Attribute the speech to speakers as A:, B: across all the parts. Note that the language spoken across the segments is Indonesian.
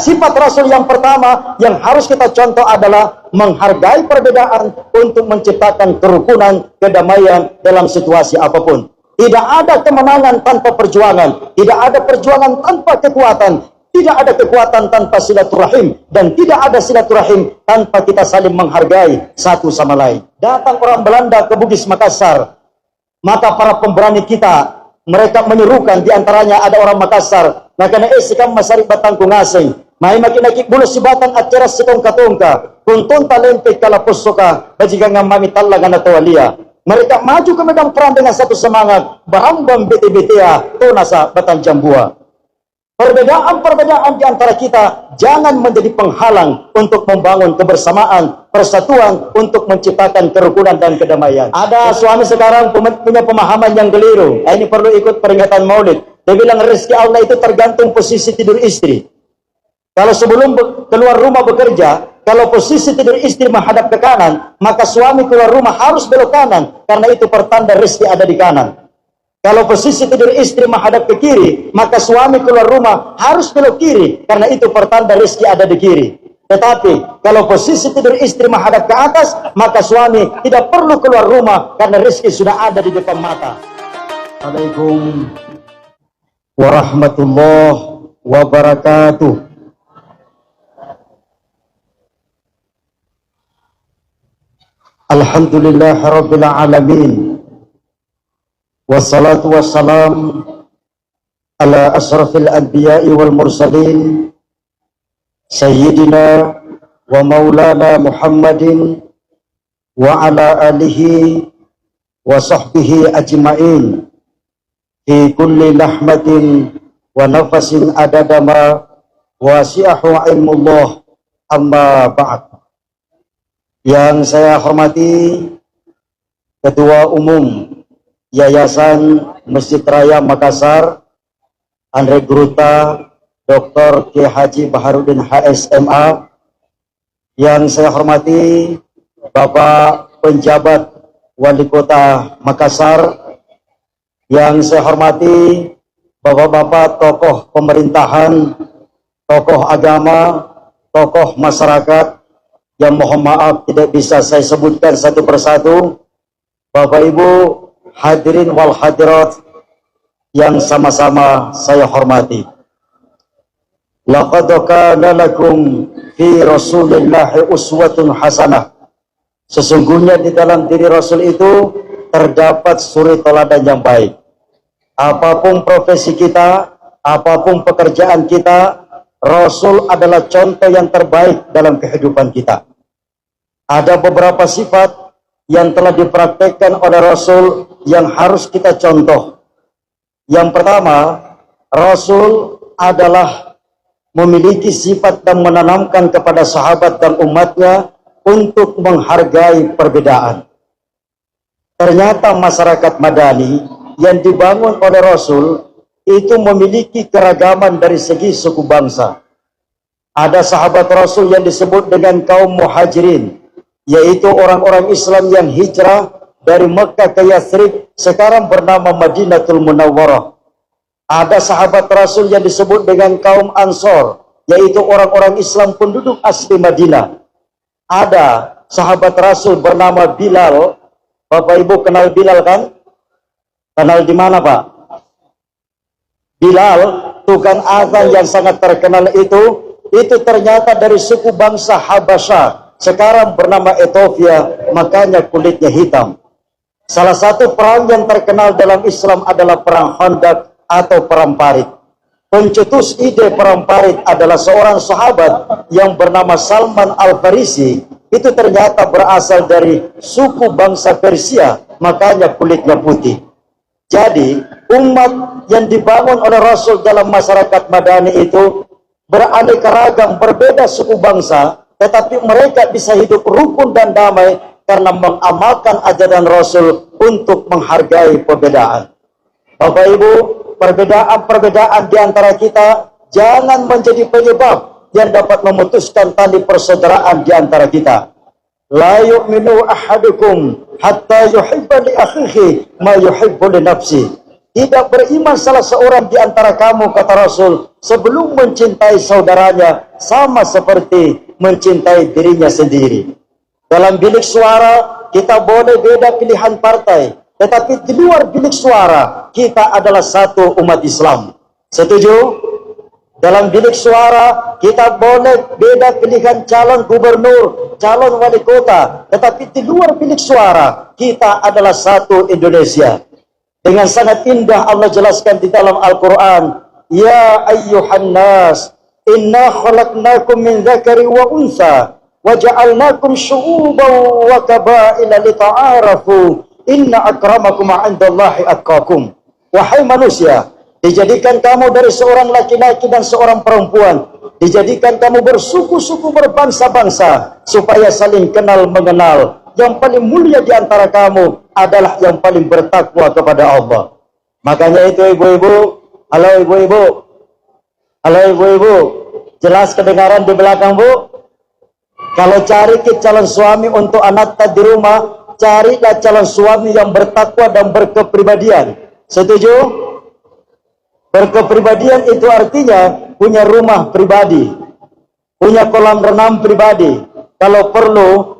A: sifat Rasul yang pertama yang harus kita contoh adalah menghargai perbedaan untuk menciptakan kerukunan, kedamaian dalam situasi apapun. Tidak ada kemenangan tanpa perjuangan, tidak ada perjuangan tanpa kekuatan, tidak ada kekuatan tanpa silaturahim, dan tidak ada silaturahim tanpa kita saling menghargai satu sama lain. Datang orang Belanda ke Bugis Makassar, maka para pemberani kita, mereka menyerukan, diantaranya ada orang Makassar, nah karena sikam masari batang kungasing, may makinakik bulos si batang at tiras si tongka-tongka, kuntun talente kalapos suka, bajigang mami talaga na tuwalia. Mereka maju ke medan perang dengan satu semangat, barambang bete-betea, tuna sa batang jambua. Perbedaan-perbedaan di antara kita jangan menjadi penghalang untuk membangun kebersamaan, persatuan, untuk menciptakan kerukunan dan kedamaian. Ada suami sekarang punya pemahaman yang keliru. Ini perlu ikut peringatan Maulid. Dia bilang rezeki Allah itu tergantung posisi tidur istri. Kalau sebelum keluar rumah bekerja, kalau posisi tidur istri menghadap ke kanan, maka suami keluar rumah harus belok kanan, karena itu pertanda rezeki ada di kanan. Kalau posisi tidur istri menghadap ke kiri, maka suami keluar rumah harus belok kiri, karena itu pertanda rezeki ada di kiri. Tetapi kalau posisi tidur istri menghadap ke atas, maka suami tidak perlu keluar rumah, karena rezeki sudah ada di depan mata. Assalamualaikum warahmatullahi wabarakatuh. Alhamdulillah Rabbil Alamin, wassalatu wassalam ala asrafil anbiya'i wal mursalin, sayyidina wa maulana Muhammadin wa ala alihi wa sahbihi ajma'in fi kulli lahmatin wa nafasin adadama wasi'ahu ilmullah, amma ba'd. Yang saya hormati Ketua Umum Yayasan Masjid Raya Makassar, Andre Gruta, Dr. K. Haji Baharudin HSMA. Yang saya hormati Bapak Penjabat Wali Kota Makassar. Yang saya hormati Bapak-bapak tokoh pemerintahan, tokoh agama, tokoh masyarakat, yang mohon maaf tidak bisa saya sebutkan satu persatu. Bapak Ibu hadirin wal hadirat yang sama-sama saya hormati. Laqad kana lakum fi Rasulillahi uswatun hasanah. Sesungguhnya di dalam diri Rasul itu terdapat suri teladan yang baik. Apapun profesi kita, apapun pekerjaan kita, Rasul adalah contoh yang terbaik dalam kehidupan kita. Ada beberapa sifat yang telah dipraktekkan oleh Rasul yang harus kita contoh. Yang pertama, Rasul adalah memiliki sifat dan menanamkan kepada sahabat dan umatnya untuk menghargai perbedaan. Ternyata masyarakat Madani yang dibangun oleh Rasul itu memiliki keragaman dari segi suku bangsa. Ada sahabat Rasul yang disebut dengan kaum muhajirin, yaitu orang-orang Islam yang hijrah dari Mekah ke Yathrib, sekarang bernama Madinatul Munawwarah. Ada sahabat Rasul yang disebut dengan kaum Ansor, yaitu orang-orang Islam penduduk asli Madinah. Ada sahabat Rasul bernama Bilal. Bapak Ibu kenal Bilal kan? Kenal di mana Pak? Bilal, tukang azan yang sangat terkenal itu ternyata dari suku bangsa Habasyah, sekarang bernama Ethiopia, makanya kulitnya hitam. Salah satu perang yang terkenal dalam Islam adalah perang Khandaq atau perang Parit. Pencetus ide perang Parit adalah seorang sahabat yang bernama Salman Al-Farisi. Itu ternyata berasal dari suku bangsa Persia, makanya kulitnya putih. Jadi umat yang dibangun oleh Rasul dalam masyarakat Madani itu beraneka ragam, berbeda suku bangsa, tetapi mereka bisa hidup rukun dan damai karena mengamalkan ajaran Rasul untuk menghargai perbedaan. Bapak Ibu, perbedaan-perbedaan di antara kita jangan menjadi penyebab yang dapat memutuskan tali persaudaraan di antara kita. La yu'minu ahadukum hatta yuhibba li akhihi ma yuhibbu li nafsi. Tidak beriman salah seorang di antara kamu, kata Rasul, sebelum mencintai saudaranya sama seperti mencintai dirinya sendiri. Dalam bilik suara, kita boleh beda pilihan partai, tetapi di luar bilik suara, kita adalah satu umat Islam. Setuju? Dalam bilik suara, kita boleh beda pilihan calon gubernur, calon wali kota, tetapi di luar bilik suara, kita adalah satu Indonesia. Dengan sangat indah Allah jelaskan di dalam Al-Quran, Ya ayyuhan nas, inna khalaqnakum min dzakari wa unsa, wa ja'alnakum syu'uban wa qabaila lita'arafu, inna akramakum 'indallahi atqakum. Wahai manusia, dijadikan kamu dari seorang laki-laki dan seorang perempuan, dijadikan kamu bersuku-suku, berbangsa-bangsa, supaya saling kenal mengenal. Yang paling mulia di antara kamu adalah yang paling bertakwa kepada Allah. Makanya itu ibu-ibu, halo ibu-ibu, jelas kedengaran di belakang bu? Kalau cari calon suami untuk anak di rumah, carilah calon suami yang bertakwa dan berkepribadian. Setuju? Berkepribadian itu artinya punya rumah pribadi, punya kolam renang pribadi, kalau perlu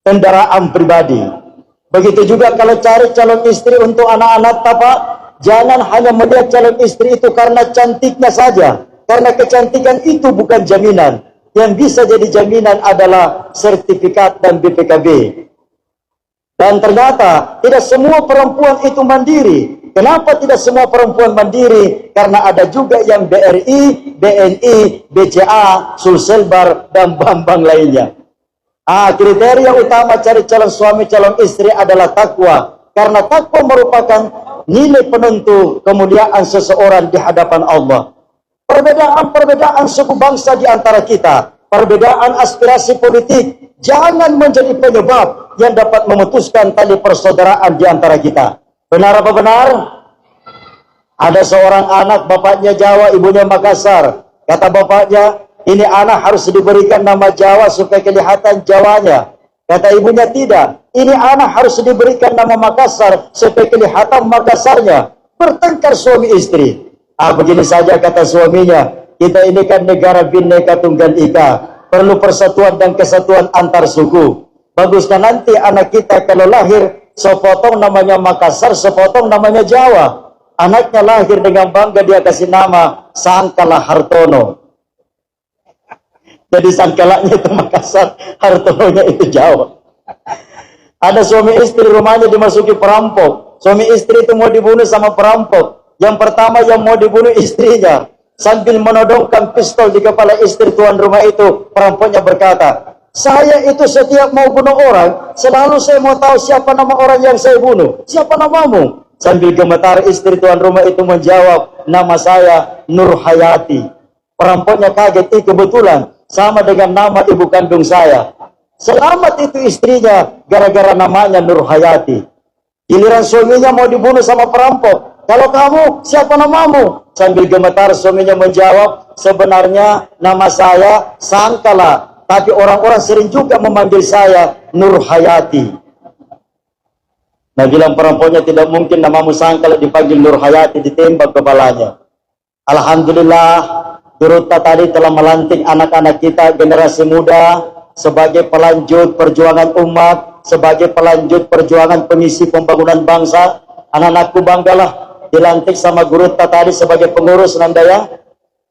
A: kendaraan pribadi. Begitu juga kalau cari calon istri untuk anak-anak, Pak, jangan hanya melihat calon istri itu karena cantiknya saja, karena kecantikan itu bukan jaminan. Yang bisa jadi jaminan adalah sertifikat dan BPKB. Dan ternyata tidak semua perempuan itu mandiri. Kenapa tidak semua perempuan mandiri? Karena ada juga yang BRI, BNI, BCA, Sulselbar, dan bank-bank lainnya. Kriteria utama cari calon suami, calon istri adalah takwa. Karena takwa merupakan nilai penentu kemuliaan seseorang di hadapan Allah. Perbedaan-perbedaan suku bangsa di antara kita, perbedaan aspirasi politik, jangan menjadi penyebab yang dapat memutuskan tali persaudaraan di antara kita. Benar apa benar? Ada seorang anak, bapaknya Jawa, ibunya Makassar. Kata bapaknya, ini anak harus diberikan nama Jawa supaya kelihatan Jawanya. Kata ibunya, tidak. Ini anak harus diberikan nama Makassar supaya kelihatan Makassarnya. Bertengkar suami istri. Begini saja kata suaminya, kita ini kan negara Bhinneka Tunggal Ika. Perlu persatuan dan kesatuan antar suku. Bagusnya nanti anak kita kalau lahir, sepotong namanya Makassar, sepotong namanya Jawa. Anaknya lahir dengan bangga, dia kasih nama Sangkala Hartono. Jadi sangkalanya itu Makassar, Hartononya itu Jawa. Ada suami istri, rumahnya dimasuki perampok. Suami istri itu mau dibunuh sama perampok. Yang pertama yang mau dibunuh istrinya. Sambil menodongkan pistol di kepala istri tuan rumah itu, perampoknya berkata, saya itu setiap mau bunuh orang, selalu saya mau tahu siapa nama orang yang saya bunuh. Siapa namamu? Sambil gemetar istri tuan rumah itu menjawab, nama saya Nur Hayati. Perampoknya kaget, kebetulan sama dengan nama ibu kandung saya. Selamat itu istrinya gara-gara namanya Nur Hayati. Giliran suaminya mau dibunuh sama perampok. Kalau kamu, siapa namamu? Sambil gemetar suaminya menjawab, sebenarnya nama saya Sangkala, tapi orang-orang sering juga memanggil saya Nur Hayati. Nah, bilang perampoknya, tidak mungkin namamu Sangkala dipanggil Nur Hayati, ditembak kepalanya. Alhamdulillah, Durutta tadi telah melantik anak-anak kita, generasi muda, sebagai pelanjut perjuangan umat, sebagai pelanjut perjuangan pengisi pembangunan bangsa. Anak-anakku banggalah dilantik sama Durutta tadi sebagai pengurus Nandaya.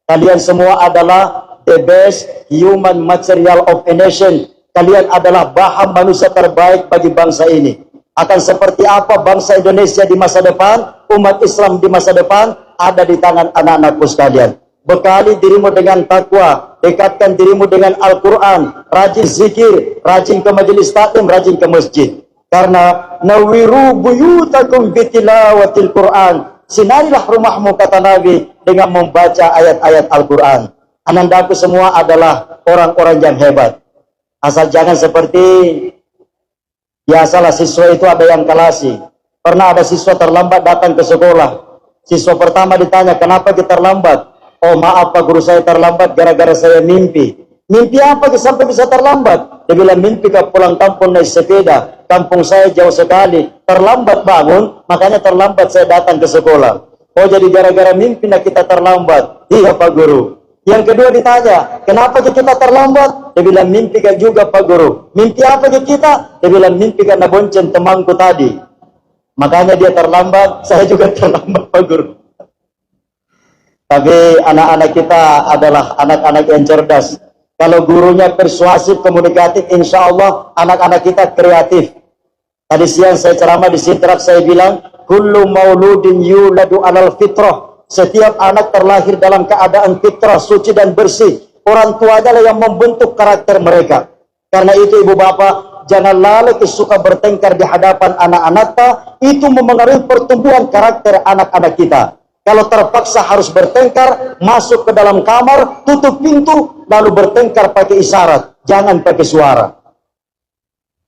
A: Kalian semua adalah the best human material of a nation. Kalian adalah bahan manusia terbaik bagi bangsa ini. Akan seperti apa bangsa Indonesia di masa depan, umat Islam di masa depan, ada di tangan anak-anakku sekalian. Bekali dirimu dengan takwa, dekatkan dirimu dengan Al-Quran, rajin zikir, rajin ke majelis taklim, rajin ke masjid. Karena nawiru buyutakum bitilawatil Quran, sinarilah rumahmu, kata Nabi, dengan membaca ayat-ayat Al-Quran. Anandaku semua adalah orang-orang yang hebat. Asal jangan seperti biasalah siswa itu ada yang kalasi. Pernah ada siswa terlambat datang ke sekolah. Siswa pertama ditanya, kenapa kita terlambat? Oh maaf Pak Guru, saya terlambat gara-gara saya mimpi. Mimpi apa sampai bisa terlambat? Dia bilang, mimpi ke pulang kampung naik sepeda. Kampung saya jauh sekali, terlambat bangun, makanya terlambat saya datang ke sekolah. Oh, jadi gara-gara mimpi nak kita terlambat. Iya Pak Guru. Yang kedua ditanya, kenapa kita terlambat? Dia bilang mimpi kan juga Pak Guru. Mimpi apa kita? Dia bilang mimpi karena bonceng temanku tadi. Makanya dia terlambat, saya juga terlambat Pak Guru. Tapi anak-anak kita adalah anak-anak yang cerdas. Kalau gurunya persuasif, komunikatif, insya Allah anak-anak kita kreatif. Tadi siang saya ceramah di Sintrak, saya bilang, kullu mauludin yuladu alal fitrah. Setiap anak terlahir dalam keadaan fitrah, suci dan bersih. Orang tua adalah yang membentuk karakter mereka. Karena itu ibu bapak, jangan lalai suka bertengkar di hadapan anak-anak. Itu memengaruhi pertumbuhan karakter anak-anak kita. Kalau terpaksa harus bertengkar, masuk ke dalam kamar, tutup pintu, lalu bertengkar pakai isyarat. Jangan pakai suara.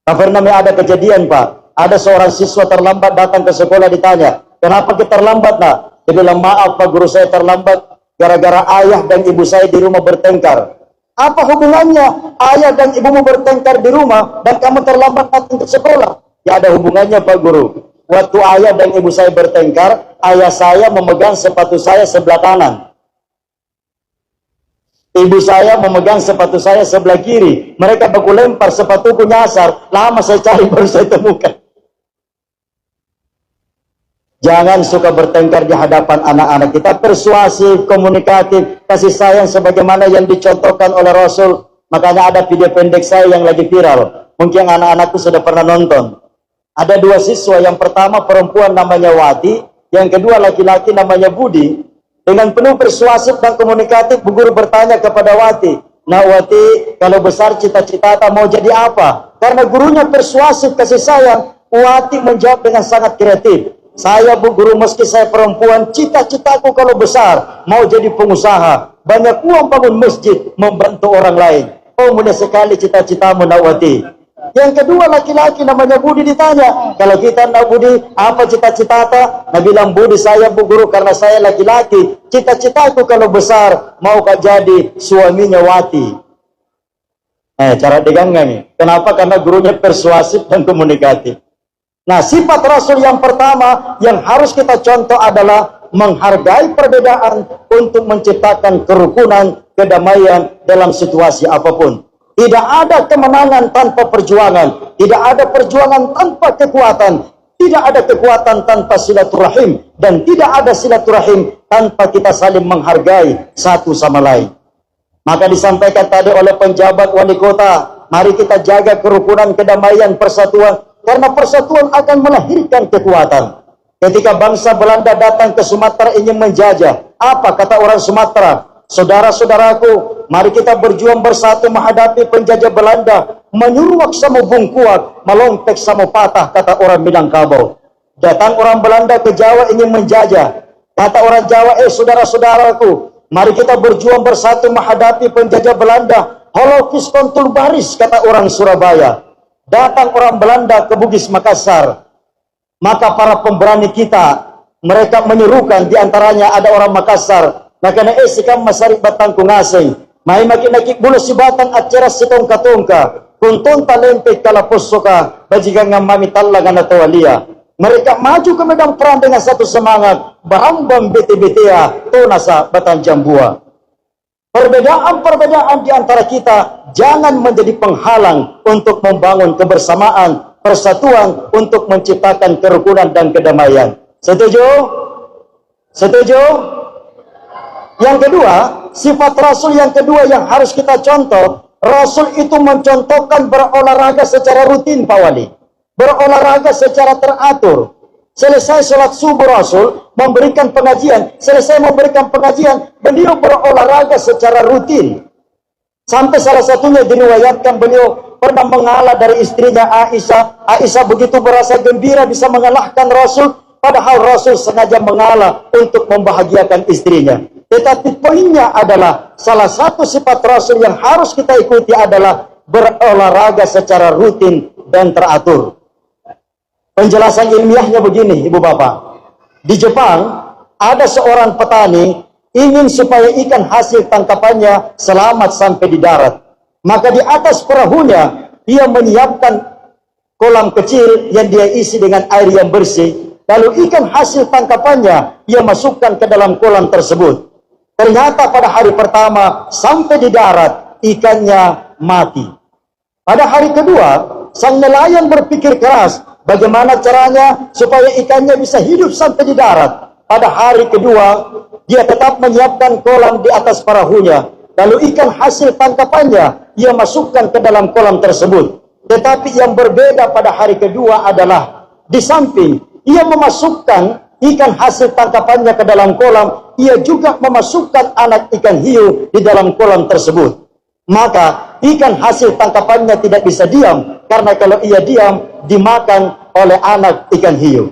A: Tak pernah ada kejadian Pak. Ada seorang siswa terlambat datang ke sekolah, ditanya, kenapa kita terlambat nak? Dia bilang, maaf Pak Guru, saya terlambat gara-gara ayah dan ibu saya di rumah bertengkar. Apa hubungannya ayah dan ibumu bertengkar di rumah dan kamu terlambat datang ke sekolah? Ya ada hubungannya Pak Guru. Waktu ayah dan ibu saya bertengkar, ayah saya memegang sepatu saya sebelah kanan. Ibu saya memegang sepatu saya sebelah kiri. Mereka baku lempar, sepatuku nyasar. Lama saya cari baru saya temukan. Jangan suka bertengkar di hadapan anak-anak kita. Persuasif, komunikatif, kasih sayang sebagaimana yang dicontohkan oleh Rasul. Makanya ada video pendek saya yang lagi viral. Mungkin anak-anakku sudah pernah nonton. Ada dua siswa, yang pertama perempuan namanya Wati, yang kedua laki-laki namanya Budi. Dengan penuh persuasif dan komunikatif, Bu Guru bertanya kepada Wati, nah Wati, kalau besar cita-cita mau jadi apa? Karena gurunya persuasif, kasih sayang, Wati menjawab dengan sangat kreatif. Saya Bu Guru, meski saya perempuan, cita-citaku kalau besar mau jadi pengusaha, banyak uang, bangun masjid, membantu orang lain. Oh mulia sekali cita-citamu Nawati. Yang kedua laki-laki namanya Budi, ditanya, kalau kita nak Budi, apa cita-cita? Nah bilang, Budi saya Bu Guru, karena saya laki-laki, cita-citaku kalau besar mau jadi suaminya Wati. Cara diganggang nih. Kenapa? Karena gurunya persuasif dan komunikatif. Nah, sifat Rasul yang pertama yang harus kita contoh adalah menghargai perbedaan untuk menciptakan kerukunan, kedamaian dalam situasi apapun. Tidak ada kemenangan tanpa perjuangan, tidak ada perjuangan tanpa kekuatan, tidak ada kekuatan tanpa silaturahim, dan tidak ada silaturahim tanpa kita saling menghargai satu sama lain. Maka disampaikan tadi oleh penjabat wali kota, mari kita jaga kerukunan, kedamaian, persatuan, karena persatuan akan melahirkan kekuatan. Ketika bangsa Belanda datang ke Sumatera ingin menjajah, apa kata orang Sumatera? Saudara-saudaraku, mari kita berjuang bersatu menghadapi penjajah Belanda. Menyuruak sama bungkuak, melontek sama patah, kata orang Minangkabau. Datang orang Belanda ke Jawa ingin menjajah. Kata orang Jawa, saudara-saudaraku, mari kita berjuang bersatu menghadapi penjajah Belanda. Holokis kontul baris, kata orang Surabaya. Datang orang Belanda ke Bugis Makassar. Maka para pemberani kita, mereka menyerukan, diantaranya ada orang Makassar. Nah karena sikam masarik batang kungasing, may makinakik bulu si batang at ceras si tongka-tongka, kuntun talempik kalapos soka, bajikan nga mamitalla nga natawalia. Mereka maju ke medan perang dengan satu semangat, bahambang bete-betea, tuna sa batang jambua. Perbedaan-perbedaan di antara kita jangan menjadi penghalang untuk membangun kebersamaan, persatuan, untuk menciptakan kerukunan dan kedamaian. Setuju? Setuju? Yang kedua, sifat Rasul yang kedua yang harus kita contoh, Rasul itu mencontohkan berolahraga secara rutin, Pak Wali. Berolahraga secara teratur. Selesai sholat subuh Rasul memberikan pengajian, selesai memberikan pengajian, beliau berolahraga secara rutin. Sampai salah satunya diriwayatkan beliau pernah mengalah dari istrinya Aisyah. Aisyah begitu berasa gembira bisa mengalahkan Rasul, padahal Rasul sengaja mengalah untuk membahagiakan istrinya. Tetapi poinnya adalah salah satu sifat Rasul yang harus kita ikuti adalah berolahraga secara rutin dan teratur. Penjelasan ilmiahnya begini, Ibu Bapak. Di Jepang ada seorang petani ingin supaya ikan hasil tangkapannya selamat sampai di darat. Maka di atas perahunya dia menyiapkan kolam kecil yang dia isi dengan air yang bersih, lalu ikan hasil tangkapannya ia masukkan ke dalam kolam tersebut. Ternyata pada hari pertama sampai di darat, ikannya mati. Pada hari kedua, sang nelayan berpikir keras bagaimana caranya supaya ikannya bisa hidup sampai di darat. Pada hari kedua, dia tetap menyiapkan kolam di atas perahunya. Lalu ikan hasil tangkapannya ia masukkan ke dalam kolam tersebut. Tetapi yang berbeda pada hari kedua adalah di samping ia memasukkan ikan hasil tangkapannya ke dalam kolam, ia juga memasukkan anak ikan hiu di dalam kolam tersebut. Maka ikan hasil tangkapannya tidak bisa diam, karena kalau ia diam dimakan oleh anak ikan hiu.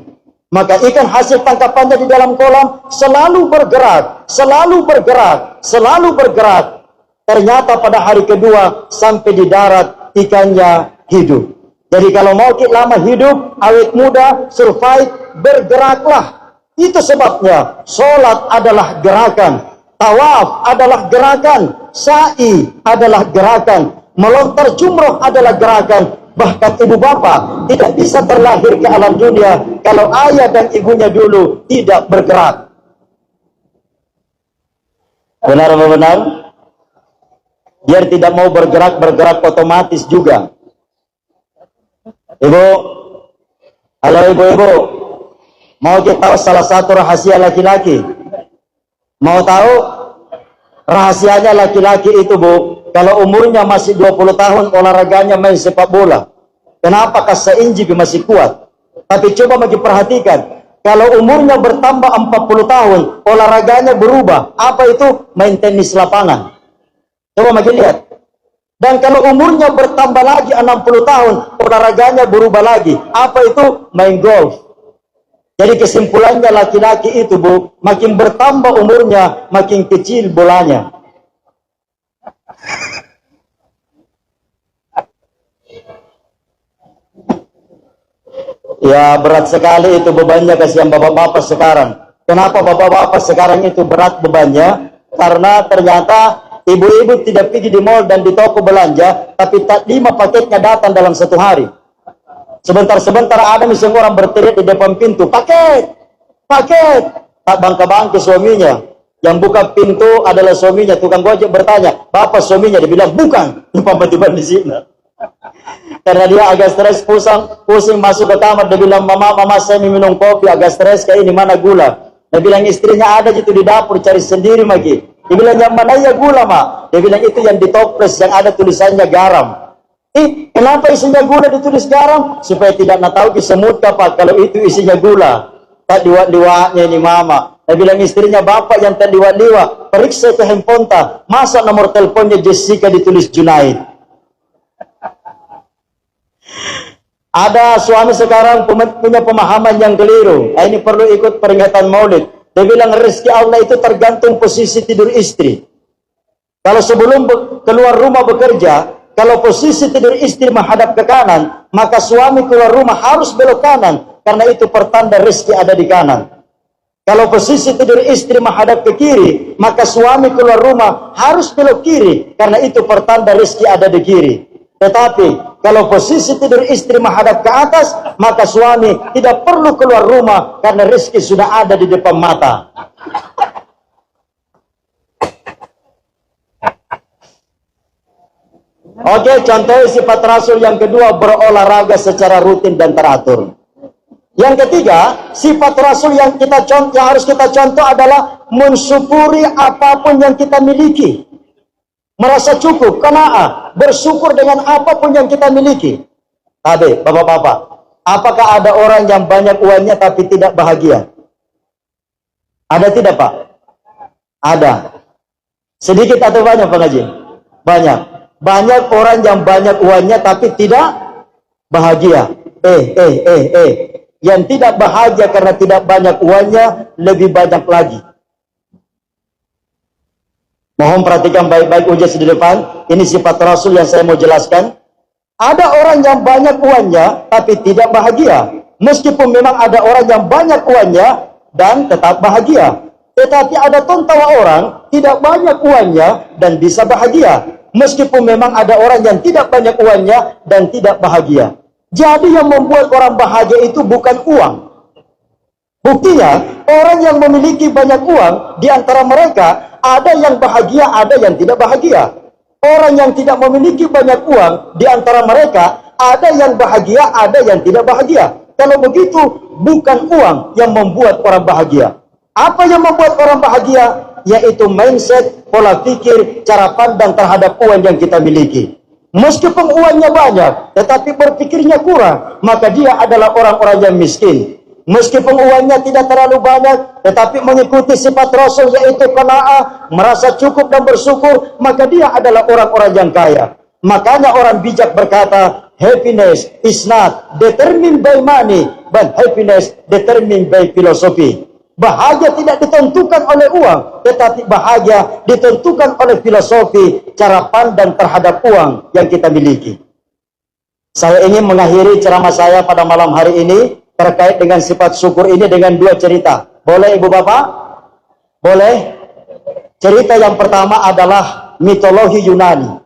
A: Maka ikan hasil tangkapannya di dalam kolam selalu bergerak, selalu bergerak, selalu bergerak. Ternyata pada hari kedua sampai di darat ikannya hidup. Jadi kalau mau lama hidup, awet muda, survive, bergeraklah. Itu sebabnya sholat adalah gerakan, tawaf adalah gerakan, sa'i adalah gerakan, melontar jumroh adalah gerakan. Bahkan ibu bapak tidak bisa terlahir ke alam dunia kalau ayah dan ibunya dulu tidak bergerak. Benar apa benar? Biar tidak mau bergerak, bergerak otomatis juga. Ibu, halo ibu-ibu, mau kita tahu salah satu rahasia laki-laki? Mau tahu? Rahasianya laki-laki itu, Bu, kalau umurnya masih 20 tahun olahraganya main sepak bola. Kenapa? Karena inji masih kuat. Tapi coba bagi perhatikan, kalau umurnya bertambah 40 tahun olahraganya berubah. Apa itu? Main tenis lapangan. Coba bagi lihat. Dan kalau umurnya bertambah lagi 60 tahun olahraganya berubah lagi. Apa itu? Main golf. Jadi kesimpulannya laki-laki itu, Bu, makin bertambah umurnya makin kecil bolanya. Ya berat sekali itu bebannya, kasihan bapak-bapak sekarang. Kenapa bapak-bapak sekarang itu berat bebannya? Karena ternyata ibu-ibu tidak pergi di mall dan di toko belanja, tapi tak 5 paketnya datang dalam satu hari. Sebentar-sebentar ada misalnya orang berteriak di depan pintu, paket, paket. Tak bangka-bangka suaminya. Yang buka pintu adalah suaminya. Tukang gojek bertanya, bapak suaminya? Dia bilang, bukan. Tiba-tiba di sini. Karena dia agak stres, pusing masuk ke kamar. Dia bilang, mama saya minum kopi, agak stres kayak ini, mana gula? Dia bilang, istrinya ada gitu di dapur, cari sendiri lagi. Dia bilang, yang mana ya gula, Mak? Dia bilang, itu yang di toples, yang ada tulisannya garam. Kenapa isinya gula ditulis garam? Supaya tidak nak tahu semut Pak, kalau itu isinya gula. Tak liwat-liwatnya ini mama. Dia bilang istrinya, bapak yang tak liwat-liwat, periksa ke handphone tak, masa nomor teleponnya Jessica ditulis Junaid. Ada suami sekarang punya pemahaman yang keliru. Ini perlu ikut peringatan Maulid. Dia bilang rezeki Allah itu tergantung posisi tidur istri. Kalau sebelum keluar rumah bekerja, kalau posisi tidur istri menghadap ke kanan, maka suami keluar rumah harus belok kanan, karena itu pertanda rezeki ada di kanan. Kalau posisi tidur istri menghadap ke kiri, maka suami keluar rumah harus belok kiri, karena itu pertanda rezeki ada di kiri. Tetapi kalau posisi tidur istri menghadap ke atas, maka suami tidak perlu keluar rumah, karena rezeki sudah ada di depan mata. Oke, contoh sifat Rasul yang kedua, berolahraga secara rutin dan teratur. Yang ketiga, sifat Rasul yang harus kita contoh adalah mensyukuri apapun yang kita miliki. Merasa cukup, qanaah, bersyukur dengan apapun yang kita miliki. Tadi, bapak-bapak, apakah ada orang yang banyak uangnya tapi tidak bahagia? Ada tidak, Pak? Ada. Sedikit atau banyak, pengaji? Banyak. Banyak orang yang banyak uangnya tapi tidak bahagia. Yang tidak bahagia karena tidak banyak uangnya lebih banyak lagi. Mohon perhatikan baik-baik ujas di depan. Ini sifat Rasul yang saya mau jelaskan. Ada orang yang banyak uangnya tapi tidak bahagia. Meskipun memang ada orang yang banyak uangnya dan tetap bahagia. Tetapi ada tontawa orang tidak banyak uangnya dan bisa bahagia. Meskipun memang ada orang yang tidak banyak uangnya dan tidak bahagia. Jadi yang membuat orang bahagia itu bukan uang. Buktinya, orang yang memiliki banyak uang, di antara mereka ada yang bahagia, ada yang tidak bahagia. Orang yang tidak memiliki banyak uang, di antara mereka ada yang bahagia, ada yang tidak bahagia. Kalau begitu, bukan uang yang membuat orang bahagia. Apa yang membuat orang bahagia? Yaitu mindset, pola pikir, cara pandang terhadap uang yang kita miliki. Meskipun uangnya banyak, tetapi berpikirnya kurang, maka dia adalah orang-orang yang miskin. Meskipun uangnya tidak terlalu banyak, tetapi mengikuti sifat Rasul yaitu qanaah, merasa cukup dan bersyukur, maka dia adalah orang-orang yang kaya. Makanya orang bijak berkata, happiness is not determined by money, but happiness determined by philosophy. Bahagia tidak ditentukan oleh uang, tetapi bahagia ditentukan oleh filosofi, cara pandang terhadap uang yang kita miliki. Saya ingin mengakhiri ceramah saya pada malam hari ini terkait dengan sifat syukur ini dengan dua cerita. Boleh Ibu Bapak? Boleh? Cerita yang pertama adalah mitologi Yunani.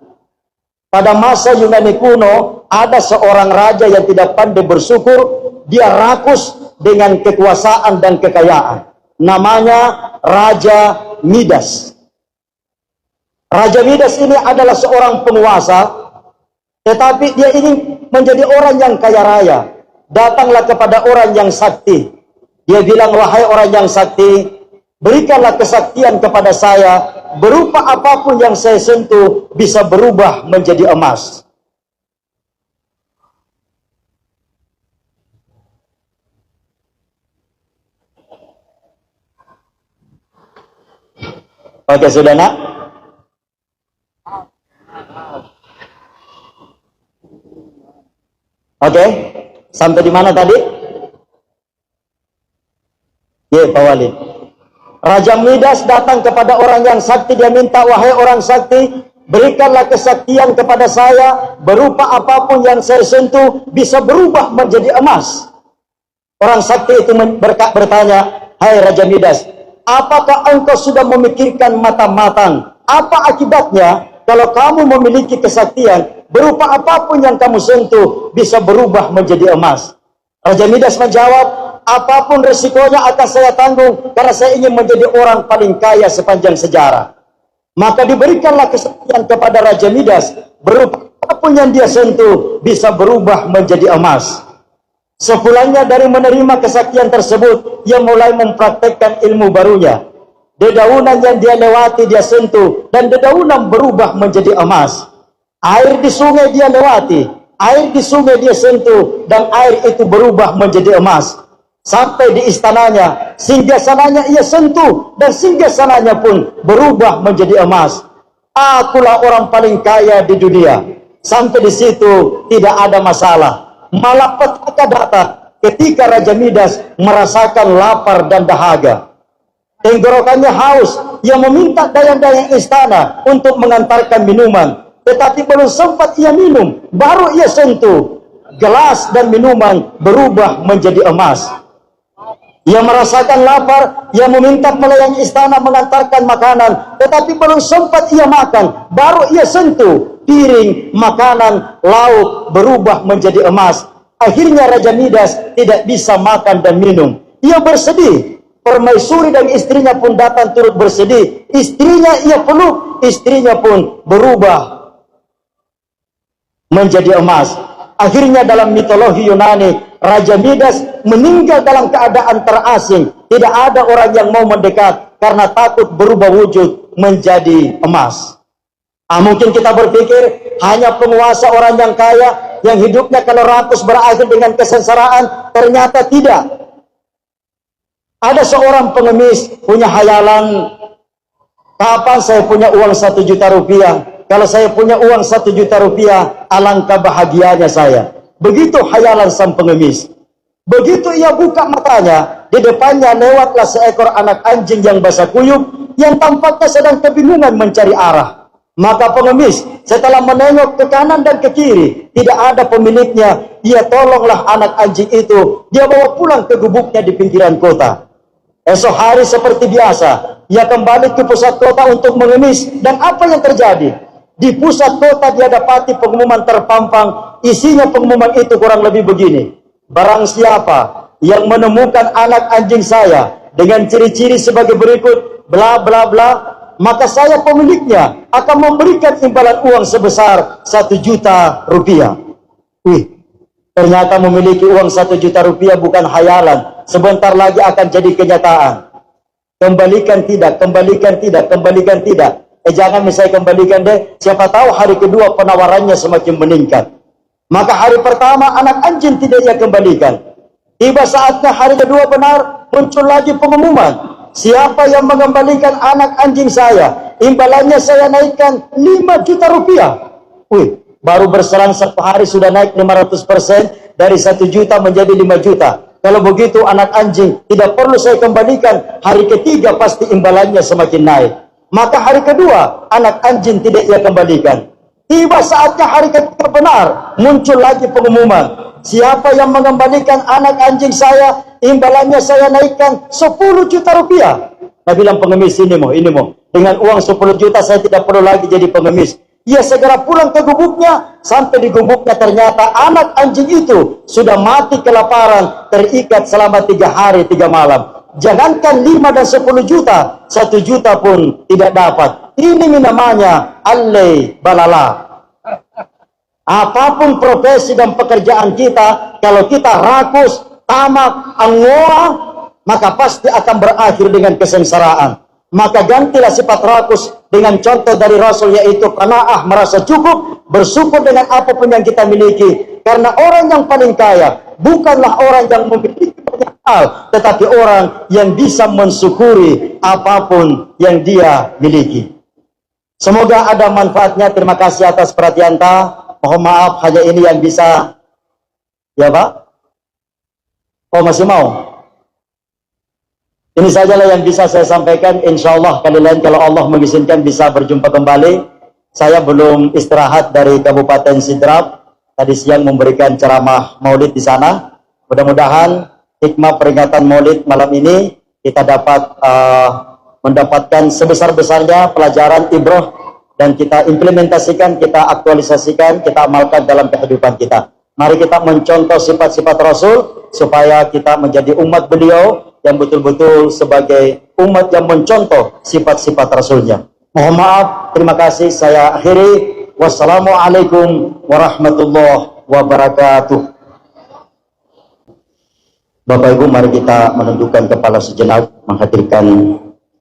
A: Pada masa Yunani kuno, ada seorang raja yang tidak pandai bersyukur. Dia rakus dengan kekuasaan dan kekayaan. Namanya Raja Midas. Raja Midas ini adalah seorang penguasa, tetapi dia ingin menjadi orang yang kaya raya. Datanglah kepada orang yang sakti. Dia bilang, wahai orang yang sakti, berikanlah kesaktian kepada saya, berupa apapun yang saya sentuh bisa berubah menjadi emas. Oke, sudah nak? Oke, sampai di mana tadi? Ya, Pak Walid. Raja Midas datang kepada orang yang sakti. Dia minta, wahai orang sakti, berikanlah kesaktian kepada saya, berupa apapun yang saya sentuh bisa berubah menjadi emas. Orang sakti itu bertanya, hai Raja Midas, apakah engkau sudah memikirkan matang-matang? Apa akibatnya kalau kamu memiliki kesaktian, berupa apapun yang kamu sentuh bisa berubah menjadi emas? Raja Midas menjawab, apapun resikonya akan saya tanggung, karena saya ingin menjadi orang paling kaya sepanjang sejarah. Maka diberikanlah kesaktian kepada Raja Midas, berupa apapun yang dia sentuh bisa berubah menjadi emas. Sepulangnya dari menerima kesaktian tersebut, ia mulai mempraktekkan ilmu barunya. Dedaunan yang dia lewati, dia sentuh, dan dedaunan berubah menjadi emas. Air di sungai dia lewati, air di sungai dia sentuh, dan air itu berubah menjadi emas. Sampai di istananya, singgasananya ia sentuh, dan singgasananya pun berubah menjadi emas. Akulah orang paling kaya di dunia. Sampai di situ tidak ada masalah. Malah petaka datang ketika Raja Midas merasakan lapar dan dahaga. Tenggorokannya haus, ia meminta dayang-dayang istana untuk mengantarkan minuman. Tetapi belum sempat ia minum, baru ia sentuh, gelas dan minuman berubah menjadi emas. Ia merasakan lapar, ia meminta pelayan istana mengantarkan makanan. Tetapi belum sempat ia makan, baru ia sentuh, piring, makanan, lauk berubah menjadi emas. Akhirnya Raja Midas tidak bisa makan dan minum. Ia bersedih. Permaisuri dan istrinya pun datang turut bersedih. Istrinya ia peluk, istrinya pun berubah menjadi emas. Akhirnya dalam mitologi Yunani, Raja Midas meninggal dalam keadaan terasing. Tidak ada orang yang mau mendekat karena takut berubah wujud menjadi emas. Mungkin kita berpikir hanya penguasa orang yang kaya yang hidupnya kalau rakus berakhir dengan kesengsaraan. Ternyata tidak. Ada seorang pengemis punya hayalan, kapan saya punya uang 1 juta rupiah? Kalau saya punya uang 1 juta rupiah, alangkah bahagianya saya. Begitu hayalan sang pengemis. Begitu ia buka matanya, di depannya lewatlah seekor anak anjing yang basah kuyup, yang tampaknya sedang kebingungan mencari arah. Maka pengemis setelah menengok ke kanan dan ke kiri, tidak ada pemiliknya. Ia tolonglah anak anjing itu, dia bawa pulang ke gubuknya di pinggiran kota. Esok hari seperti biasa, ia kembali ke pusat kota untuk mengemis. Dan apa yang terjadi? Di pusat kota dia dapati pengumuman terpampang, Isinya pengumuman itu kurang lebih begini. Barang siapa yang menemukan anak anjing saya dengan ciri-ciri sebagai berikut, bla bla bla, maka saya pemiliknya akan memberikan imbalan uang sebesar 1 juta rupiah. Wih, ternyata memiliki uang 1 juta rupiah bukan hayalan. Sebentar lagi akan jadi kenyataan. Kembalikan tidak, kembalikan tidak, kembalikan tidak. Jangan misalnya kembalikan deh. Siapa tahu hari kedua penawarannya semakin meningkat. Maka hari pertama anak anjing tidak ia kembalikan. Tiba saatnya hari kedua benar, muncul lagi pengumuman. Siapa yang mengembalikan anak anjing saya, imbalannya saya naikkan 5 juta rupiah. Wih, baru berselang 1 hari sudah naik 500%, dari 1 juta menjadi 5 juta. Kalau begitu anak anjing tidak perlu saya kembalikan. Hari ketiga pasti imbalannya semakin naik. Maka hari kedua anak anjing tidak ia kembalikan. Tiba saatnya hari ketiga benar, muncul lagi pengumuman. Siapa yang mengembalikan anak anjing saya, imbalannya saya naikkan 10 juta rupiah. Nah, bilang pengemis ini mau. Dengan uang 10 juta saya tidak perlu lagi jadi pengemis. Ia segera pulang ke gubuknya. Sampai di gubuknya ternyata anak anjing itu sudah mati kelaparan, terikat selama 3 hari 3 malam. Jangankan 5 dan 10 juta, 1 juta pun tidak dapat. Ini namanya alai balala. Apapun profesi dan pekerjaan kita, kalau kita rakus, tamak, angoa, maka pasti akan berakhir dengan kesengsaraan. Maka gantilah sifat rakus dengan contoh dari Rasul, yaitu qanaah, merasa cukup, bersyukur dengan apapun yang kita miliki. Karena orang yang paling kaya bukanlah orang yang memiliki banyak hal, tetapi orang yang bisa mensyukuri apapun yang dia miliki. Semoga ada manfaatnya. Terima kasih atas perhatian ta. Mohon maaf, hanya ini yang bisa. Ya Pak? Oh masih mau? Ini sajalah yang bisa saya sampaikan. Insya Allah kali lain kalau Allah mengizinkan bisa berjumpa kembali. Saya belum istirahat dari Kabupaten Sidrap. Tadi siang memberikan ceramah maulid di sana. Mudah-mudahan hikmah peringatan maulid malam ini kita dapat mendapatkan sebesar-besarnya pelajaran ibroh, dan kita implementasikan, kita aktualisasikan, kita amalkan dalam kehidupan kita. Mari kita mencontoh sifat-sifat Rasul supaya kita menjadi umat beliau yang betul-betul sebagai umat yang mencontoh sifat-sifat Rasulnya. Mohon maaf, terima kasih, saya akhiri. Wassalamualaikum warahmatullahi wabarakatuh. Bapak Ibu, mari kita menundukkan kepala sejenak, menghadirkan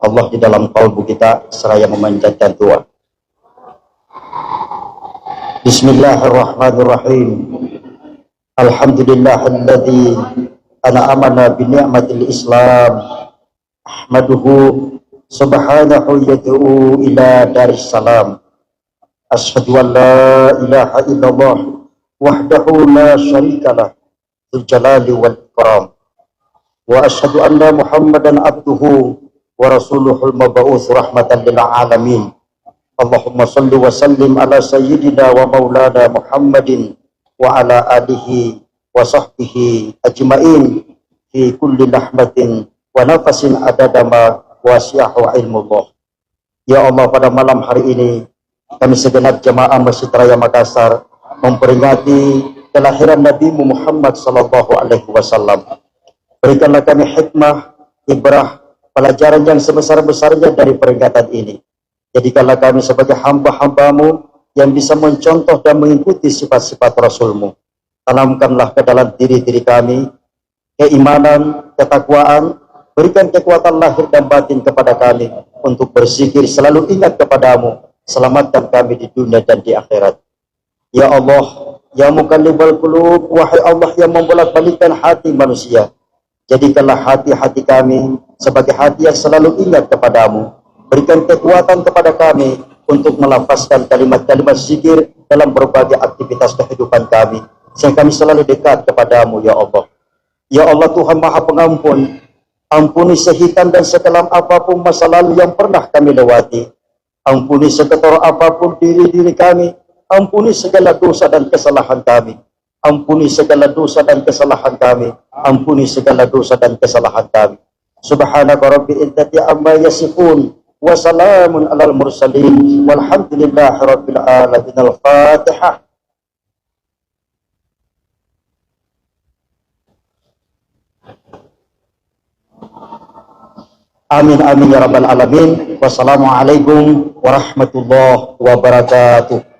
A: Allah di dalam qalbu kita seraya memanjatkan doa. Bismillahirrahmanirrahim. Alhamdulillahilladzi an'amana bi ni'matil Islam. Ahmaduhu subhanahu yad'u ila daris salam. Asyhadu an la ilaha illallah wahdahu la syarikalah dzul jalali wal ikram. Wa asyhadu anna Muhammadan abduhu wa rasuluhul mab'uts rahmatan lil alamin. Allahumma salli wa sallim ala sayyidina wa maulana Muhammadin wa ala alihi wa sahbihi ajma'in fi kulli lahmatin wa nafasin adada ma wasi'ahu ilmullah. Ya Allah, pada malam hari ini kami segenap jamaah Masjid Raya Makassar memperingati kelahiran Nabi Muhammad sallallahu alaihi wasallam. Berikanlah kami hikmah, ibrah, pelajaran yang sebesar-besarnya dari peringatan ini. Jadikanlah kami sebagai hamba-hambamu yang bisa mencontoh dan mengikuti sifat-sifat Rasulmu. Tanamkanlah ke dalam diri-diri kami keimanan, ketakwaan. Berikan kekuatan lahir dan batin kepada kami untuk berzikir, selalu ingat kepadamu. Selamatkan kami di dunia dan di akhirat. Ya Allah, ya muqallibal qulub, wahai Allah yang membolak-balikkan hati manusia, jadikanlah hati-hati kami sebagai hati yang selalu ingat kepadamu. Berikan kekuatan kepada kami untuk melafazkan kalimat-kalimat zikir dalam berbagai aktivitas kehidupan kami, sehingga kami selalu dekat kepadamu, ya Allah. Ya Allah, Tuhan Maha Pengampun, ampuni sehitam dan sekelam apapun masa lalu yang pernah kami lewati. Ampuni seketor apapun diri-diri kami. Ampuni segala dosa dan kesalahan kami. Ampuni segala dosa dan kesalahan kami. Ampuni segala dosa dan kesalahan kami. Subhanaka rabbi izzati amma yasifun. Wassalamun alal mursalin. Walhamdulillahi rabbil alamin. Al-Fatihah. Amin amin ya rabbal alamin. Wassalamualaikum warahmatullahi wabarakatuh.